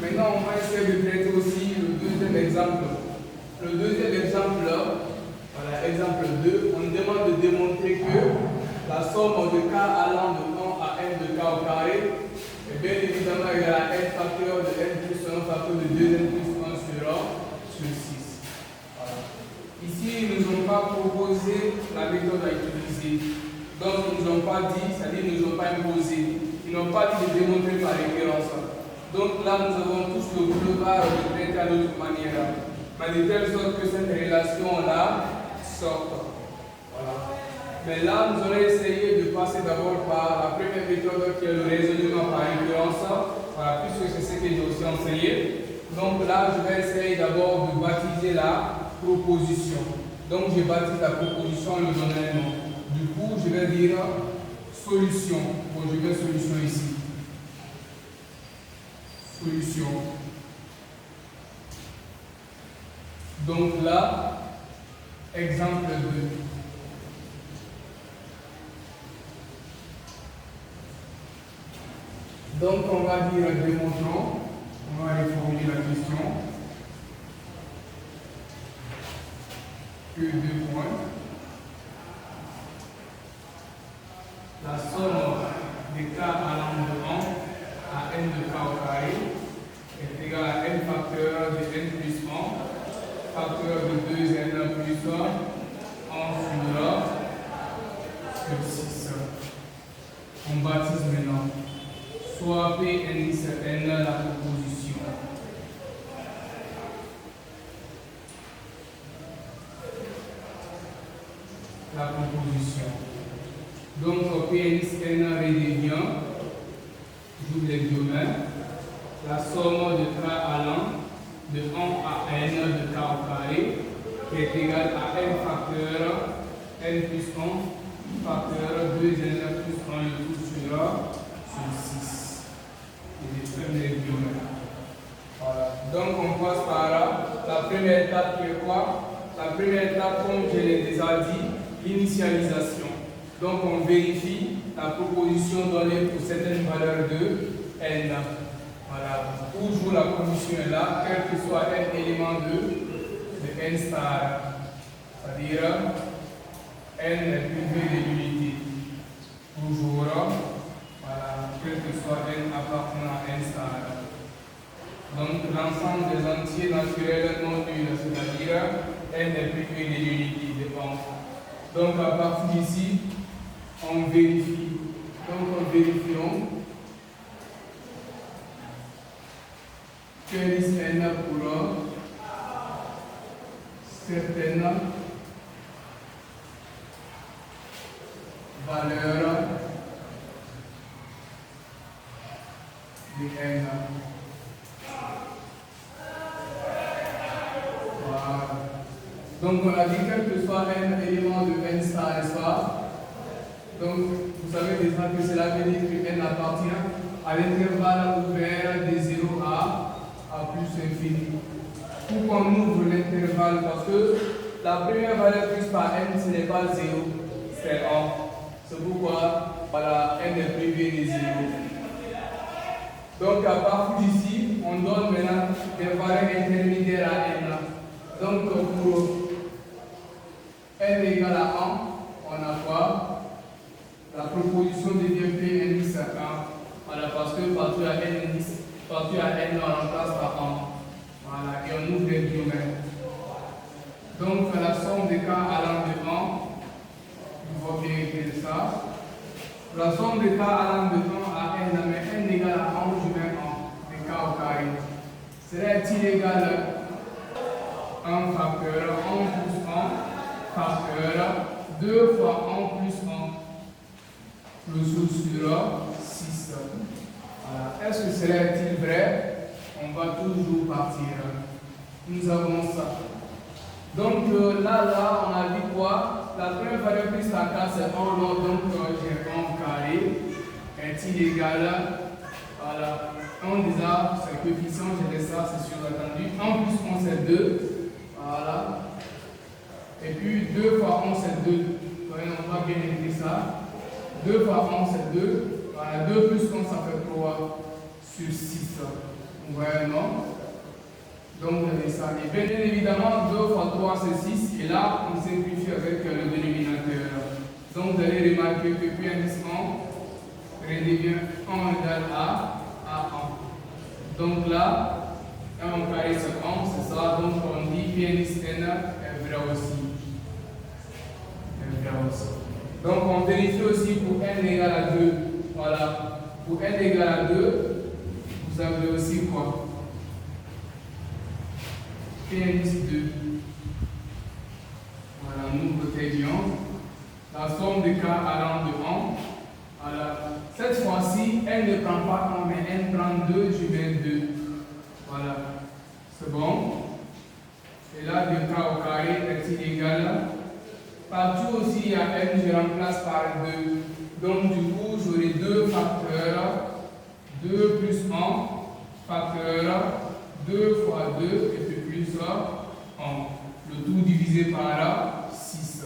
Maintenant, on va essayer de traiter aussi le deuxième exemple. Le deuxième exemple, voilà, exemple 2, on demande de démontrer que la somme de k allant de 1 à n de k au carré est bien évidemment égale à n facteur de n plus 1 facteur de 2n plus 1 sur 6. Voilà. Ici, ils ne nous ont pas proposé la méthode à utiliser. Donc, ils ne nous ont pas dit, c'est-à-dire ils ne nous ont pas imposé. Ils n'ont pas dit de démontrer par référence. Donc là, nous avons tous le boulevard de traiter à notre manière. Mais de telle sorte que cette relation-là sorte. Voilà. Mais là, nous allons essayer de passer d'abord par la première méthode qui est le raisonnement par référence. Voilà, puisque c'est ce que j'ai aussi enseigné. Donc là, je vais essayer d'abord de baptiser la proposition. Donc je baptise la proposition et le donner un nom. Du coup, je vais dire solution. Bon, je vais solution ici. Solution. Donc là, exemple 2. Donc on va dire démontrons, on va reformuler la question. Que 2 points. La somme des k allant de 1 à n de k au carré est égale à n facteur de n plus 1 facteur de 2n plus 1 sur 6. On baptise maintenant soit P indice n la proposition. La proposition. Donc P indice n redevient, j'ouvre les guillemets, la somme de k allant de 1 à n de k au carré qui est égal à n facteur n plus 1 facteur 2n plus 1 le tout sur 6. Et je ferme les guillemets. Voilà. Donc on passe par là. La première étape qui est quoi? La première étape, comme je l'ai déjà dit, l'initialisation. Donc on vérifie la proposition donnée pour certaines valeurs de n. Voilà, toujours la condition est là, quel que soit n élément de n star, c'est-à-dire n est privé de l'unité. Toujours, voilà, quel que soit n appartenant à n star. Donc l'ensemble des entiers naturels non nuls, c'est-à-dire n est privé de l'unité de 1. Donc à partir d'ici, on vérifie. Donc vérifions que n pour certaines valeurs de n. Voilà. Donc on a dit quel que soit n élément de n star, n'est-ce pas? Donc vous savez déjà que cela veut dire que n appartient à l'intervalle ouvert de 0 à plus infini. Pourquoi on ouvre l'intervalle? Parce que la première valeur prise par n, ce n'est pas 0, c'est 1. C'est pourquoi voilà, n est privé de 0. Donc à partir d'ici, on donne maintenant des valeurs intermédiaires à n. Donc pour n égale à 1, on a quoi? La proposition devient P indice à 1. Voilà, parce que partout à n indice, partout à n, on remplace par 1. Voilà, et on ouvre les guillemets. Donc la somme des k allant de 1, il faut bien écrire ça. La somme des k allant de 1 à n, mais n égale à 1, je mets 1, des k au carré. Serait-il égal à 1 facteur, 1 plus 1 facteur, 2 fois 1 plus 1, le sous sur 6. Voilà. Est-ce que serait-il vrai? On va toujours partir. Nous avons ça. Donc là, on a dit quoi? La première valeur prise à k, c'est 1 long, donc j'ai 1 carré. Est-il égal? Voilà. 1 déjà, c'est le coefficient, j'ai laissé ça, c'est sous-attendu. 1 plus 1, c'est 2. Voilà. Et puis 2 fois 1, c'est 2. Voyez, on va bien écrire ça. 2 fois 1, c'est 2. Voilà, 2 plus 1, ça fait 3 sur 6. Ouais, non. Donc, vous avez ça. Et bien évidemment, 2 fois 3, c'est 6. Et là, on simplifie avec le dénominateur. Donc, vous allez remarquer que P indice 1 redevient 1 égale à 1. Donc là, 1 au carré sur 1, c'est ça. Donc, on dit P indice N est vrai aussi. Est vrai aussi. Donc, on vérifie aussi pour N égale à 2. Voilà. Pour N égale à 2, vous avez aussi quoi? P indice 2. Voilà, nous protégeons la somme de k allant de 1. Voilà. Cette fois-ci, elle ne prend pas 1, mais elle prend 2, je mets 2. Voilà. C'est bon. Et là, 2k au carré est égal. Partout aussi, il y a n, je remplace par 2. Donc, du coup, j'aurai 2 facteurs. 2 plus 1 facteur 2 fois 2 et puis plus 1. Le tout divisé par 6.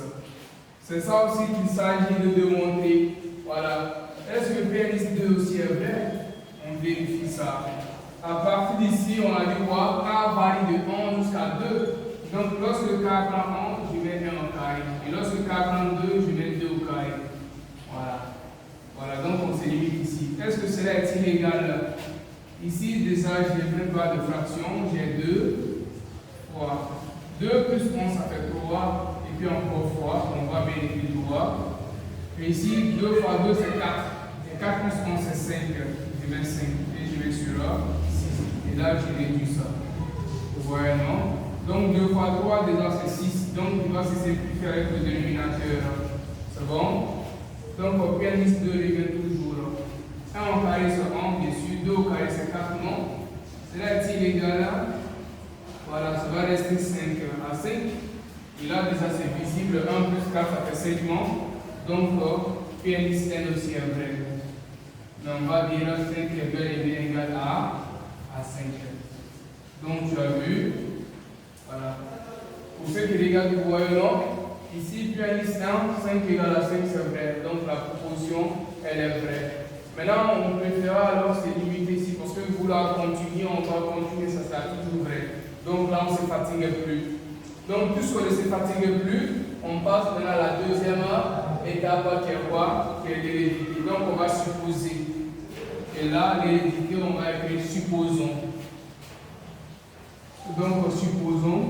C'est ça aussi qu'il s'agit de démontrer. Voilà. Est-ce que P indice 2 aussi est vrai? On vérifie ça. À partir d'ici, on a dit quoi? K varie de 1 jusqu'à 2. Donc, lorsque K prend 1, je mets 1 au carré. Et lorsque K prend 2, je mets 2 au carré. Voilà. Voilà, donc on se limite ici. Est-ce que cela est inégal? Ici, déjà, j'ai plein de barres de fraction. J'ai 2 fois 2 plus 1, ça fait 3. Et puis encore fois, on va bien écrire 3. Et ici, 2 fois 2, c'est 4. Et 4 plus 1, c'est 5. Je mets 5. Et je mets sur 6. Et là, je réduis ça. Vous voyez, non? Donc 2 fois 3, déjà c'est 6. Donc il va se simplifier avec le dénominateur. C'est bon? Donc P indice 2 revient toujours. 1 au carré sur 1, bien sûr. 2 au carré c'est 4, non? Cela est illégal. Voilà, ça va rester 5 à 5. Et là déjà c'est visible. 1 plus 4, ça fait 5, non? Donc P indice N aussi est vrai. Donc on va dire 5 est bel et bien égal à 5. Donc tu as vu. Voilà. Pour ceux qui regardent, vous voyez, non? Ici, P indice 1, 5 égale à 5, c'est vrai. Donc la proposition, elle est vraie. Maintenant, on préfère alors se limiter ici parce que vouloir continuer, on va continuer, ça sera toujours vrai. Donc là, on ne se fatigue plus. Donc, puisqu'on ne se fatigue plus, on passe maintenant à la deuxième étape qui est quoi? Qui est l'hérédité. Donc, on va supposer. Et là, l'hérédité, on va écrire supposons. Donc, supposons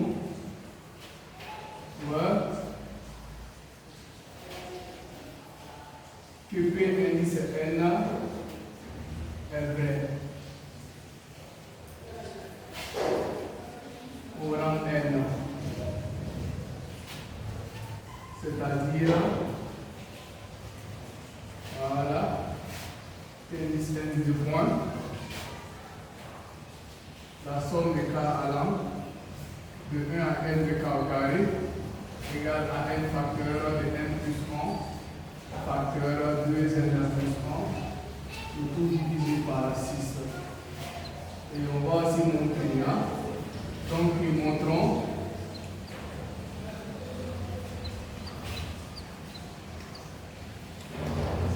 que P indice N est vrai au rang N. C'est-à-dire, voilà, P indice N du point. La somme de k allant de 1 à n de k au carré égale à n facteur de n plus 1 facteur 2n plus 1, le tout divisé par 6. Et on va aussi montrer là. Donc nous montrons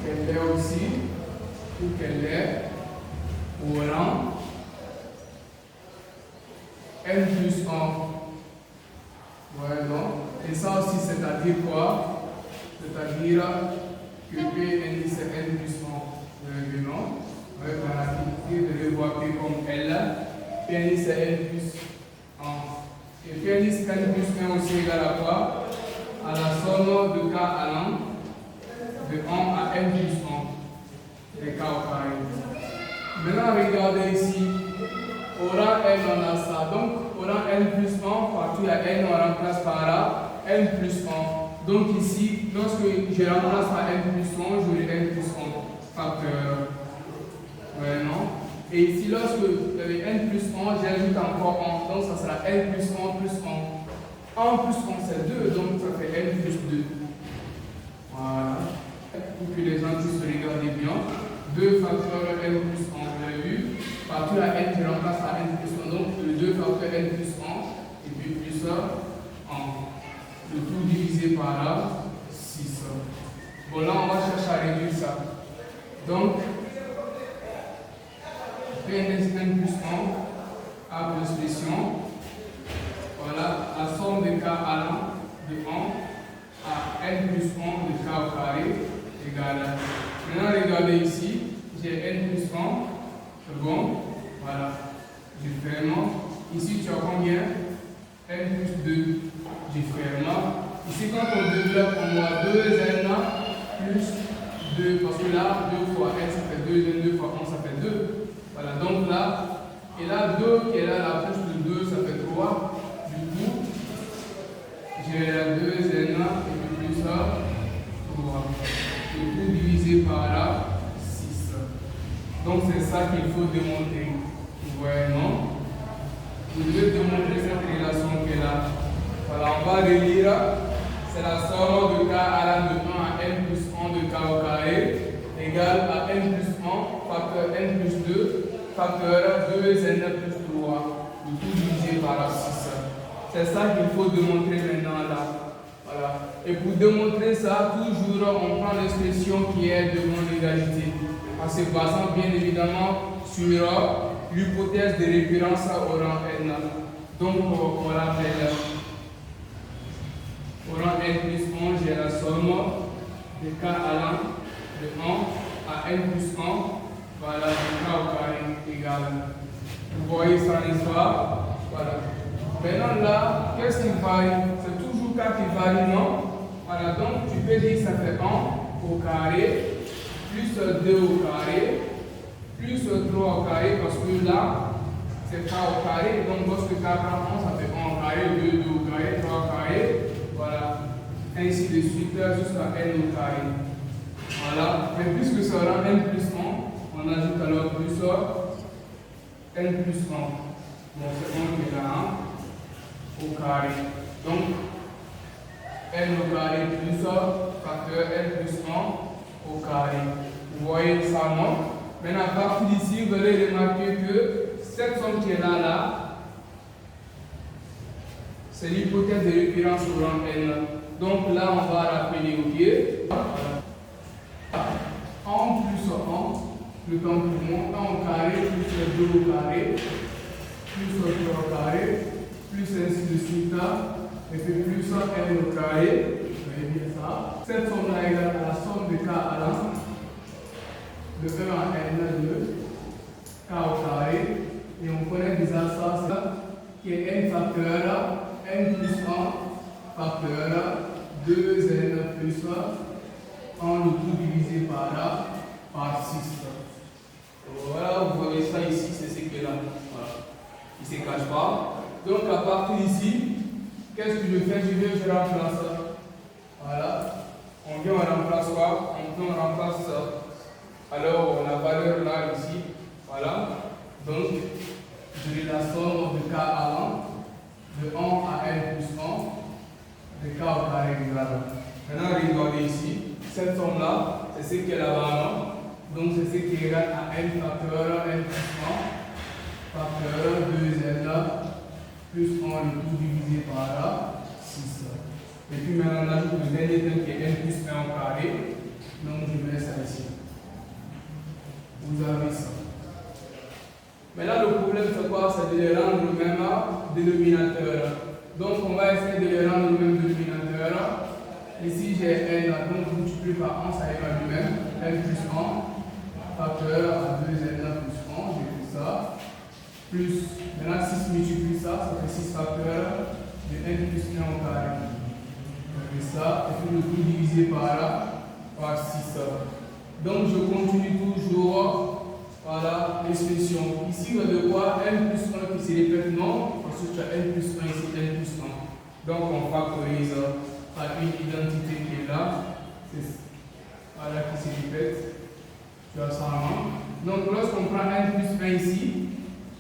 qu'elle est aussi, ou qu'elle est au rang n plus 1. Ouais, non? Et ça aussi, c'est-à-dire quoi? C'est-à-dire que P indice n plus 1. Non? Avec la rapidité de revoir P comme L. P indice n plus 1. Et P indice n plus 1 aussi égale à quoi? À la somme de k allant de 1 à n plus 1. Les k au carré. Maintenant, regardez ici. Au rang n, on a ça. Donc, au rang n plus 1, partout il y a n, on remplace par n plus 1. Donc ici, lorsque je remplace par n plus 1, j'aurai n plus 1 facteur. Ouais, non? Et ici, lorsque vous avez n plus 1, j'ajoute encore 1. Donc ça sera n plus 1 plus 1. 1 plus 1, c'est 2, donc ça fait n plus 2. Voilà. Pour que les gens puissent regarder bien. 2 facteurs n plus 1, vous avez vu? Partout la n, je remplace par n plus 1. Donc le 2 facteur n plus 1, et puis plus 1. Le tout divisé par 6. Bon, là, on va chercher à réduire ça. Donc, P indice n plus 1 Ici, tu as combien? N plus 2. J'ai fait là. Ici, quand on développe, on a 2n plus 2. Parce que là, 2 fois n, ça fait 2, 2 fois 1, ça fait 2. Voilà, donc là, et là, 2 qui est là, la plus de 2, ça fait 3. Du coup, j'ai la 2n et puis plus ça, 3. Du coup, divisé par là, 6. Donc, c'est ça qu'il faut démontrer. Vous voyez, non? Vous devez démontrer cette relation qui est là. Voilà, on va relire. C'est la somme de k allant de 1 à n plus 1 de k au carré égale à n plus 1 facteur n plus 2 facteur 2n plus 3. Du coup, divisé par 6. C'est ça qu'il faut démontrer maintenant là. Voilà. Et pour démontrer ça, toujours on prend l'expression qui est devant l'égalité. En se basant bien évidemment sur l'hypothèse de référence au rang n. Donc on l'appelle au rang n plus 1, j'ai la somme de k allant de 1 à n plus 1, voilà, de k au carré égale. Vous voyez ça, n'est-ce pas? Voilà. Maintenant là, qu'est-ce qui varie? C'est toujours k qui varie, non? Voilà, donc tu peux dire que ça fait 1 au carré, plus 2 au carré, plus 3 au carré, parce que là, c'est k au carré, donc lorsque k prend 1, ça fait 1 au carré, 2 au carré, 3 au carré, voilà, ainsi de suite, jusqu'à n au carré. Voilà, mais puisque ça rend n plus 1, on ajoute alors plus n plus 1. Donc c'est 1 qui est là, au carré. Donc, n au carré plus facteur n plus 1 au carré. Vous voyez ça, non? Maintenant, à partir d'ici, vous allez remarquer que cette somme qui est là, c'est l'hypothèse de référence au rang n. Donc là, on va rappeler, ok? 1 plus 1, le complément, 1 au carré plus 2 au carré, plus 3 au carré, plus ainsi de suite là, et puis plus n au carré, vous voyez bien ça. Cette somme-là est égale à la somme de k allant de 1 à n de k au carré, et on connaît déjà ça, qui est n facteur, n plus 1 facteur 2n plus 1, le tout divisé par là, par 6. Voilà, vous voyez ça ici, c'est ce qui est là. Voilà. Il ne se cache pas. Donc à partir d'ici, qu'est-ce que je fais? Je remplace ça. Voilà. On vient, on remplace quoi? On remplace alors la valeur là ici. Voilà. Donc, j'ai la somme de k allant de 1 à n plus 1 de k au carré égal. Maintenant, regardez ici. Cette somme-là, c'est ce qui est là-bas, non? Donc, c'est ce qui est égal à n facteur n plus 1 facteur 2n plus 1 le tout divisé par là, 6. Et puis maintenant, on ajoute le dernier terme qui est n plus 1 au carré. Donc, je mets ça ici. Vous avez ça. Mais là, le problème, c'est quoi? C'est de les rendre le même dénominateur. Donc, on va essayer de les rendre le même dénominateur. Ici, j'ai n, donc multiplié par 1, ça égale du même. n plus 1, facteur à 2n plus 1, j'ai fait ça. Plus, maintenant 6 multiplie ça, ça fait 6 facteurs de n plus 1 au carré. Je fais ça, et puis le tout divisé par là, par 6. Donc, je continue toujours. Voilà l'expression. Ici, on a de quoi n plus 1 qui se répète, non? Parce que tu as n plus 1 ici, n plus 1. Donc, on factorise par une identité qui est là. C'est voilà qui se répète. Tu as ça en. Donc, lorsqu'on prend n plus 1 ici,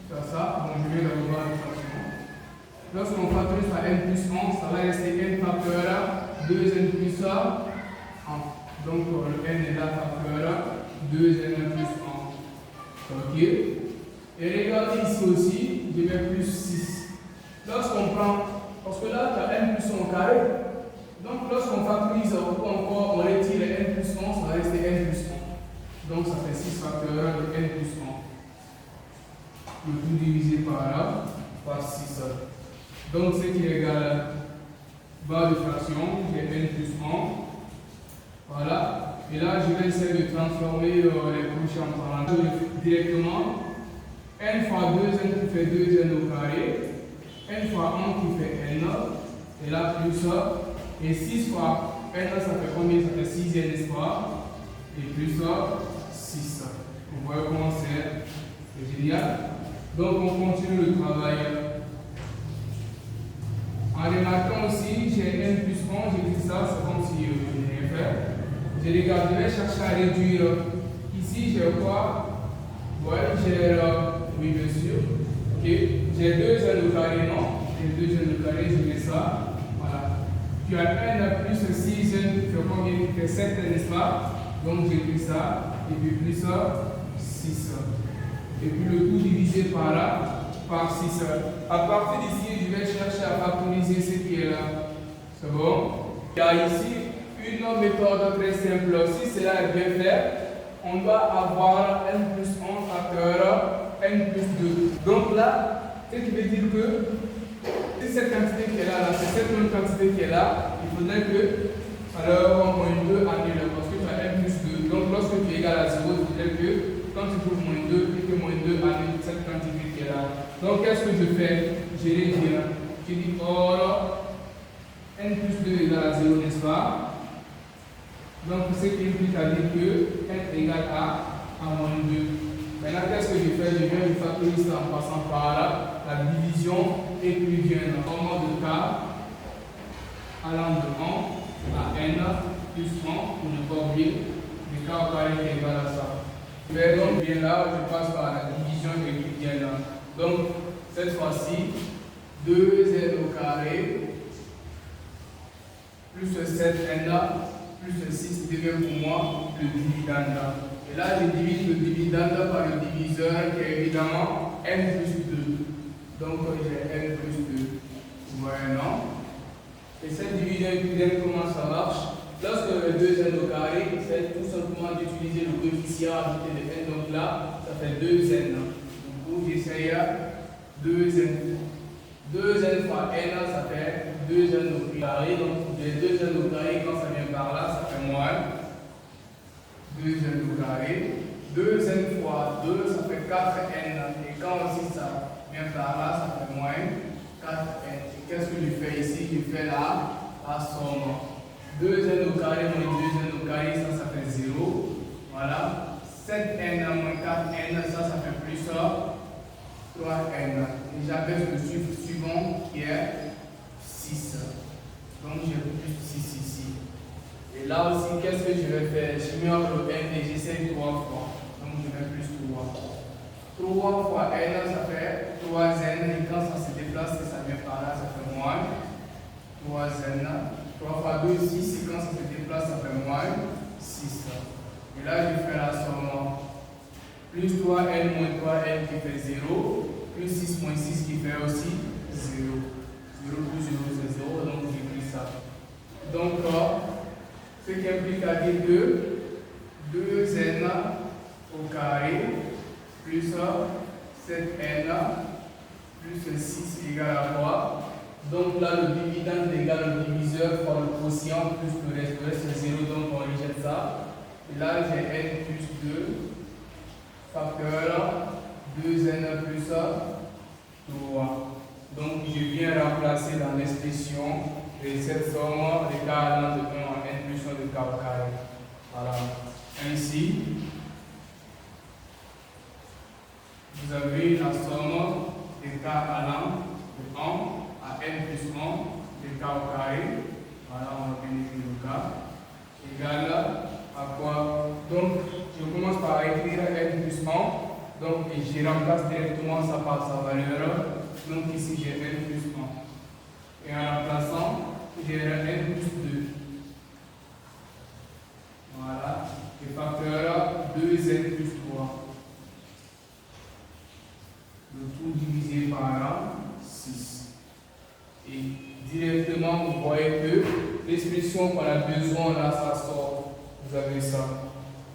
tu as ça. Donc, je vais le voir de façon. Lorsqu'on factorise par n plus 1, ça va rester n facteur 2n plus 1. Donc, le n est là facteur 2n plus 1. Ok. Et regardez ici aussi, je mets plus 6. Lorsqu'on prend, parce que là, tu as n plus 1 au carré. Donc, lorsqu'on factorise ou encore on retire n plus 1, ça va rester n plus 1. Donc, ça fait 6 facteurs de n plus 1. Le tout divisé par là, par 6. Donc, ce qui est égal à barre de fraction, j'ai n plus 1. Voilà. Et là, je vais essayer de transformer les couches en parenthèses directement. n fois 2n qui fait 2n au carré, n fois 1 qui fait n, et là plus ça, et 6 fois n, ça fait combien? Ça fait 6n, n'est-ce pas? Et plus ça, 6. Vous voyez comment c'est génial. Donc on continue le travail. En remarquant aussi, j'ai n plus 1, j'écris ça, c'est comme si je n'ai rien fait. Je regarde, je vais chercher à réduire. Ici, j'ai quoi? Ouais, j'ai, oui, bien sûr. Ok, j'ai 2n au carré, non? J'ai 2n au carré, je mets ça. Voilà. Tu as n plus 6n qui fait combien? Qui fait 7n, n'est-ce pas? Donc j'écris ça, et puis plus ça, 6. Et puis le tout divisé par là, par 6. À partir d'ici, je vais chercher à factoriser ce qui est là. C'est bon? Il y a ici une méthode très simple. Si cela est bien fait, on doit avoir n plus 1 facteur n plus 2. Donc là, ce qui veut dire que si cette quantité qui est là, c'est cette même quantité qui est là, il faudrait que alors moins 2 annule parce que tu as n plus 2. Donc lorsque tu es égal à 0, il faudrait que quand tu trouves moins 2, et que moins 2 annule cette quantité qui est là. Donc qu'est-ce que je fais? Je réduis. Je dis or n plus 2 égale à 0, n'est-ce pas? Donc ce qui implique à dire que n égale à moins 2. Maintenant qu'est-ce que je fais? Je viens de factoriser en passant par la division et puis je viens en mode de k allant de 1 à n plus 1 pour ne pas oublier le k au carré qui est égal à ça. Mais donc bien là, je passe par la division et puis bien là. Donc cette fois-ci, 2n au carré plus 7n plus 6 devient pour moi le dividende. Et là, je divise le dividende par le diviseur qui est évidemment n plus 2. Donc j'ai n plus 2. Vous voyez, non? Et cette division étudiante, comment ça marche? Lorsque le 2n au carré, c'est tout simplement d'utiliser le coefficient ajouté de n. Donc là, ça fait 2n. Du coup, j'essaye 2n. 2n fois n, ça fait 2n au carré. Donc les 2n au carré, quand ça vient par là, ça fait moins 2n au carré. 2n fois 2, ça fait 4n. Et quand aussi ça vient par là, ça fait moins 4n. Qu'est-ce que je fais ici? Je fais la somme. 2n au carré moins 2n au carré, ça fait 0. Voilà. 7n moins 4n, ça fait plus 3n. Et j'abaisse le chiffre suivant qui est 6. Donc j'ai plus 6 ici. Et là aussi, qu'est-ce que je vais faire? J'ignore le n et j'essaie 3 fois. Donc je mets plus 3. 3 fois n, ça fait 3n. Et quand ça se déplace et ça vient par là, ça fait moins 3n. 3 fois 2, 6. Et quand ça se déplace, ça fait moins 6. Et là, je fais la somme. Plus 3n moins 3n qui fait 0. Plus 6 moins 6 qui fait aussi 0. 0 plus 0, c'est 0. Donc j'écris ça. Donc, ce qui implique à dire que 2n au carré plus 7n plus 6 égale à quoi? Donc là, le dividende égale le diviseur fois le quotient plus le reste. Le reste c'est 0, donc on rejette ça. Et là, j'ai n plus 2 facteur 2n plus 3. Donc je viens remplacer dans l'expression de cette somme de k allant de 1 en n plus 1 de k au carré. Voilà. Ainsi, vous avez la somme de k allant de 1 à n plus 1 de k au carré. Voilà, on va bien écrire le k. Égale à quoi? Donc, je commence par écrire n plus 1. Donc, je remplace directement ça par sa valeur. Donc, ici, j'ai n plus 1. Et en remplaçant, j'ai n plus 2. Voilà. Et facteur 2n plus 3. Le tout divisé par 6. Et directement, vous voyez que l'expression qu'on a besoin là, ça sort. Vous avez ça.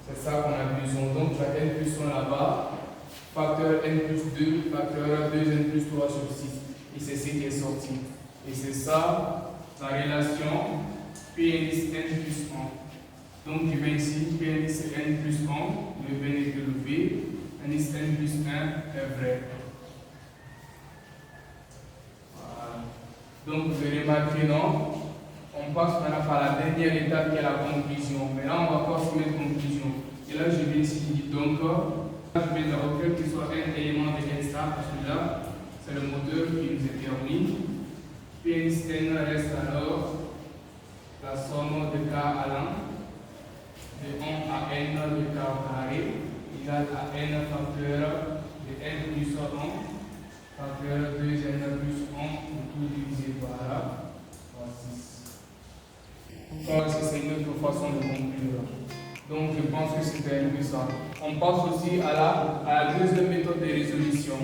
C'est ça qu'on a besoin. Donc, tu as n plus 1 là-bas. Facteur n plus 2, facteur 2n plus 3 sur 6. Et c'est ce qui est sorti. Et c'est ça, la relation P indice n plus 1. Donc, je vais ici, P indice n plus 1, le V n'est que le V. indice n plus 1 est vrai. Voilà. Donc vous remarquez, non? On passe maintenant par la dernière étape qui est la conclusion. Maintenant, on va pas former une conclusion. Et là, je vais ici, donc, je vais d'abord quel que soit un élément de n star, parce que là, c'est le moteur qui nous est permis. Puis n reste alors la somme de k à l'an de 1 à n de k au carré égale à n facteur de n plus 1 facteur 2n plus 1 tout divisé par 6. Donc, c'est une autre façon de conclure. Donc, je pense que c'était un peu ça. On passe aussi à la deuxième méthode de résolution.